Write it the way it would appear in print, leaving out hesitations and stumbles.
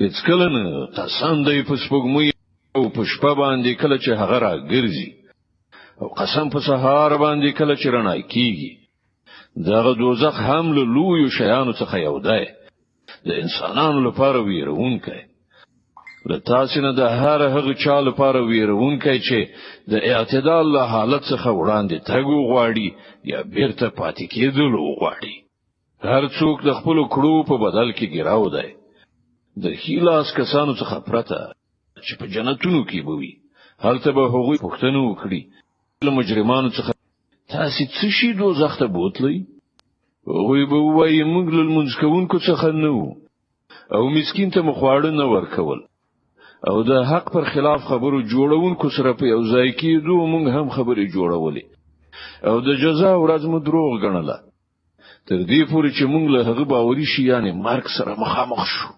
هیڅ کله نه تاساندې په سپوږمۍ او په شپه باندې کله چې هغه راګرځي او قسم په سهار باندې کله چې رڼا کیږي دغه دوزخ هم له لویو شیانو څخه یو دی د انسانانو لپاره ویرونکی له تاسو نه د هر هغه چا لپاره ویرونکی چې د اعتدال له حالت څخه وړاندې تګ غواړي یا بیرته پاتې کېدل غواړي هر څوک د خپل کړو په بدل کې ګراو دی د هیلاس کسانو څخه پرته چې په جنتونو کې بوي هلته به هغوی پوښتنه وکړي له مجرمانو څخه تاسو څه شي دوزخ ته بوتلی هغوی به وایي موږ له منځ کوونکو څخه نه وو او مسکین ته مخواړه نه ورکول او د حق پر خلاف خبرو جوړونکو سره په یو ځای کېدو موږ هم خبرې جوړولې او د جزا ورځ مو دروغ ګڼله تر دې پورې چې موږ له هغه باوري شي یعنی مرګ سره مخامخ شو